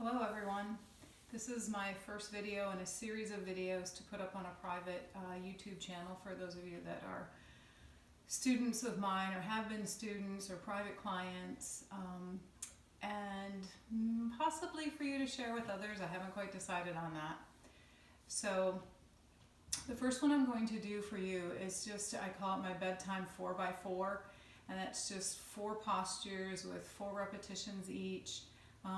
Hello everyone. This is my first video in a series of videos to put up on a private YouTube channel for those of you that are students of mine or have been students or private clients, and possibly for you to share with others. I haven't quite decided on that. So the first one I'm going to do for you is just, I call it my bedtime 4x4, and that's just 4 postures with 4 repetitions each.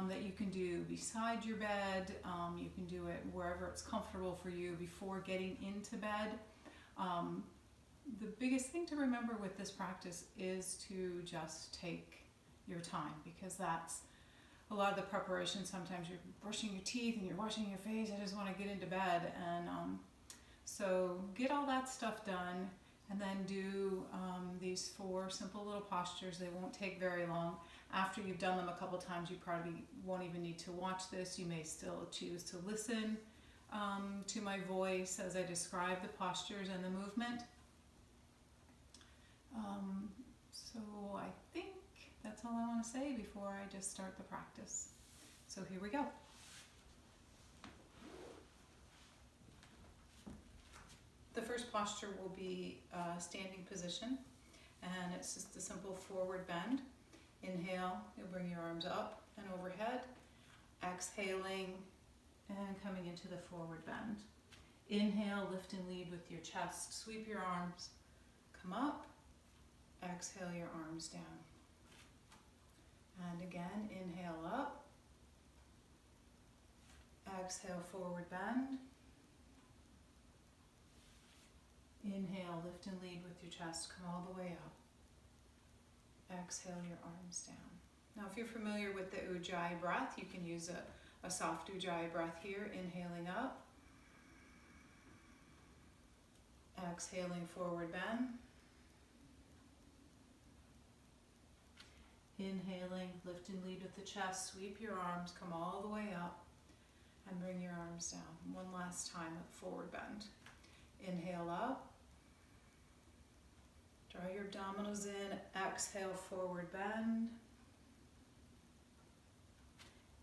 That you can do beside your bed. You can do it wherever it's comfortable for you before getting into bed. The biggest thing to remember with this practice is to just take your time, because that's a lot of the preparation. Sometimes you're brushing your teeth and you're washing your face. I just want to get into bed, and so get all that stuff done, and then do these 4 simple little postures. They won't take very long. After you've done them a couple times, you probably won't even need to watch this. You may still choose to listen to my voice as I describe the postures and the movement. So I think that's all I want to say before I just start the practice. So here we go. The first posture will be standing position, and it's just a simple forward bend. Inhale, you'll bring your arms up and overhead. Exhaling and coming into the forward bend. Inhale, lift and lead with your chest. Sweep your arms, come up. Exhale your arms down. And again, inhale up. Exhale, forward bend. Inhale, lift and lead with your chest. Come all the way up. Exhale your arms down. Now if you're familiar with the Ujjayi breath, you can use a soft Ujjayi breath here. Inhaling up. Exhaling, forward bend. Inhaling, lift and lead with the chest. Sweep your arms, come all the way up, and bring your arms down. One last time with forward bend. Inhale up. Draw your abdominals in, exhale, forward bend.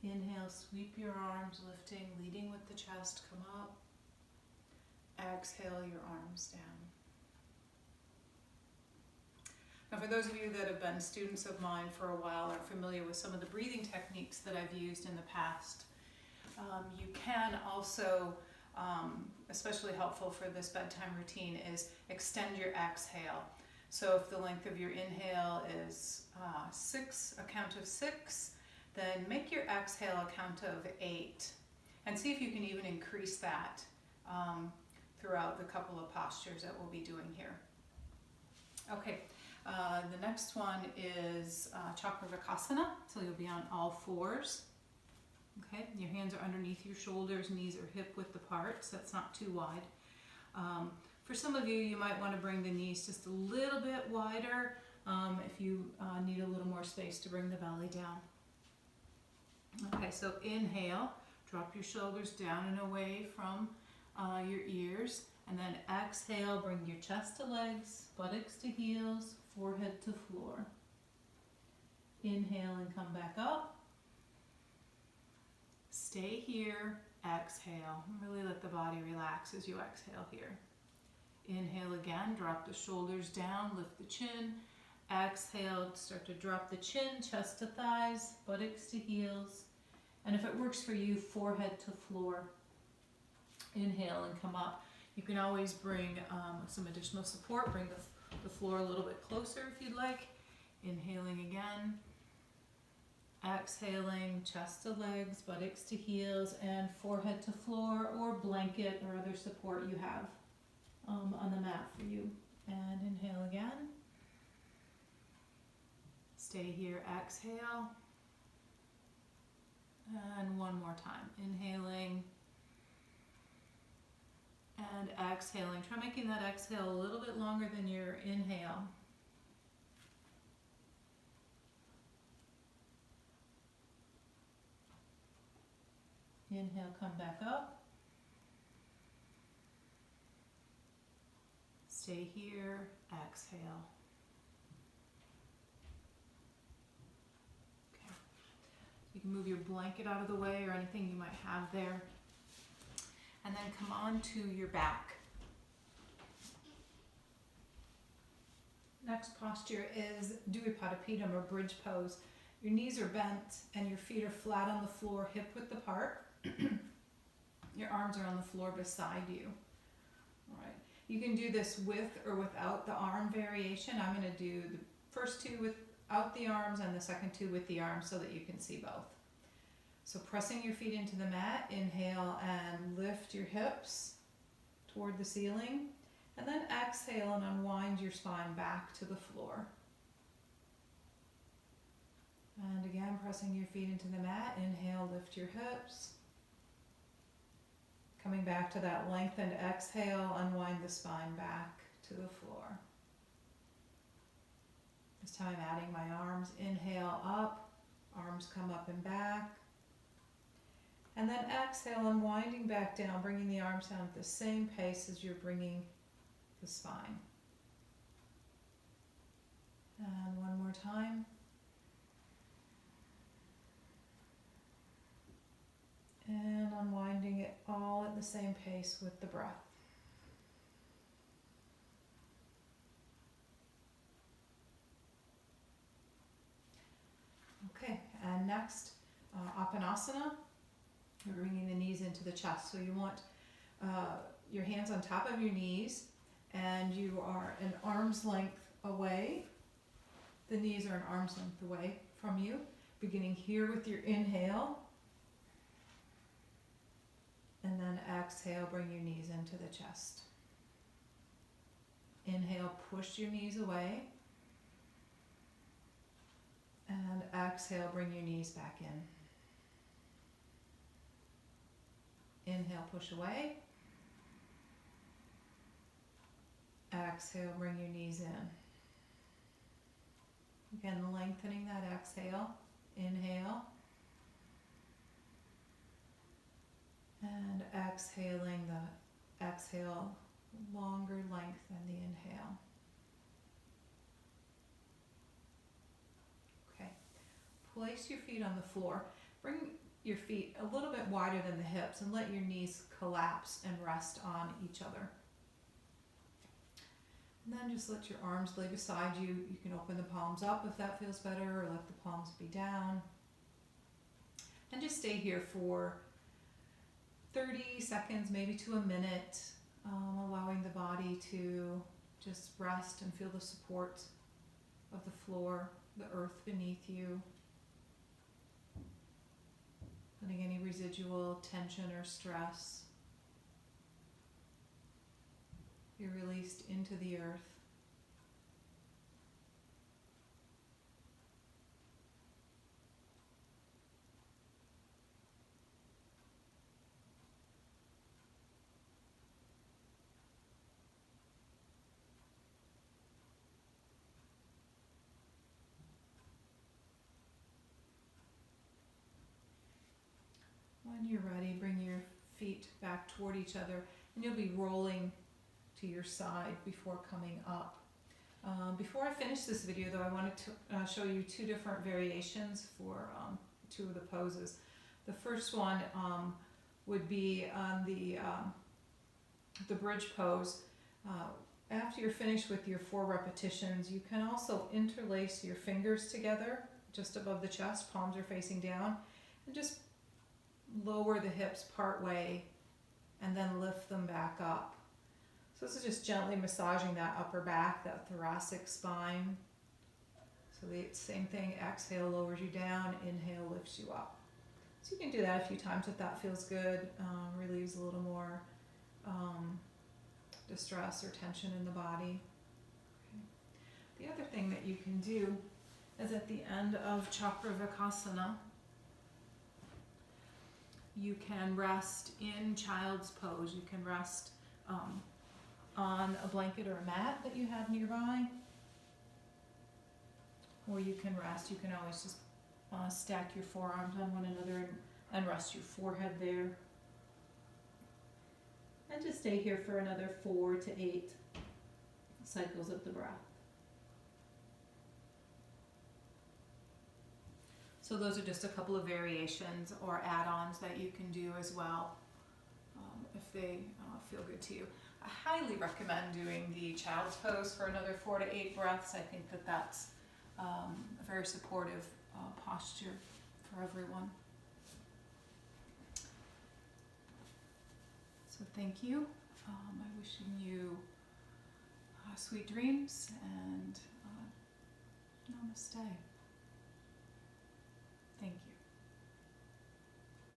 Inhale, sweep your arms, lifting, leading with the chest, come up. Exhale your arms down. Now for those of you that have been students of mine for a while, are familiar with some of the breathing techniques that I've used in the past, you can also, especially helpful for this bedtime routine, is extend your exhale. So if the length of your inhale is a count of 6, then make your exhale a count of 8. And see if you can even increase that throughout the couple of postures that we'll be doing here. Okay, the next one is Chakravarkasana. So you'll be on all 4s. Okay, your hands are underneath your shoulders, knees are hip width apart, so that's not too wide. For some of you, you might want to bring the knees just a little bit wider if you need a little more space to bring the belly down. Okay, so inhale, drop your shoulders down and away from your ears, and then exhale, bring your chest to legs, buttocks to heels, forehead to floor. Inhale and come back up. Stay here, exhale. Really let the body relax as you exhale here. Inhale again, drop the shoulders down, lift the chin. Exhale, start to drop the chin, chest to thighs, buttocks to heels. And if it works for you, forehead to floor. Inhale and come up. You can always bring some additional support, bring the floor a little bit closer if you'd like. Inhaling again. Exhaling, chest to legs, buttocks to heels, and forehead to floor or blanket or other support you have on the mat for you. And inhale again. Stay here, exhale. And one more time. Inhaling and exhaling. Try making that exhale a little bit longer than your inhale. Inhale, come back up. Stay here, exhale. Okay. You can move your blanket out of the way or anything you might have there. And then come on to your back. Next posture is Dvipadapitam or bridge pose. Your knees are bent and your feet are flat on the floor, hip width apart. Your arms are on the floor beside you. All right. You can do this with or without the arm variation. I'm going to do the first two without the arms and the second two with the arms so that you can see both. So pressing your feet into the mat, inhale and lift your hips toward the ceiling. And then exhale and unwind your spine back to the floor. And again, pressing your feet into the mat, inhale, lift your hips. Coming back to that lengthened exhale, unwind the spine back to the floor. This time adding my arms, inhale up, arms come up and back. And then exhale, unwinding back down, bringing the arms down at the same pace as you're bringing the spine. And one more time. And unwinding it all at the same pace with the breath. Okay, and next, Apanasana. We're bringing the knees into the chest. So you want your hands on top of your knees, and you are an arm's length away. The knees are an arm's length away from you. Beginning here with your inhale. And then exhale, bring your knees into the chest. Inhale, push your knees away. And exhale, bring your knees back in. Inhale, push away. Exhale, bring your knees in. Again, lengthening that exhale. Inhale. And exhaling the exhale, longer length than the inhale. Okay, place your feet on the floor. Bring your feet a little bit wider than the hips and let your knees collapse and rest on each other. And then just let your arms lay beside you. You can open the palms up if that feels better, or let the palms be down. And just stay here for 30 seconds, maybe to a minute, allowing the body to just rest and feel the support of the floor, the earth beneath you. Letting any residual tension or stress be released into the earth. When you're ready, bring your feet back toward each other, and you'll be rolling to your side before coming up. Before I finish this video though, I wanted to show you two different variations for two of the poses. The first one would be on the bridge pose. After you're finished with your 4 repetitions, you can also interlace your fingers together just above the chest, palms are facing down, and just lower the hips part way and then lift them back up. So this is just gently massaging that upper back, that thoracic spine. So the same thing, exhale lowers you down, inhale lifts you up. So you can do that a few times if that feels good, relieves a little more distress or tension in the body. Okay. The other thing that you can do is at the end of Chakravarkasana, you can rest in child's pose. You can rest on a blanket or a mat that you have nearby. Or you can rest, you can always just stack your forearms on one another and rest your forehead there. And just stay here for another 4 to 8 cycles of the breath. So those are just a couple of variations or add-ons that you can do as well, if they feel good to you. I highly recommend doing the child's pose for another 4 to 8 breaths. I think that that's a very supportive posture for everyone. So thank you. I'm wishing you sweet dreams and namaste. Thank you.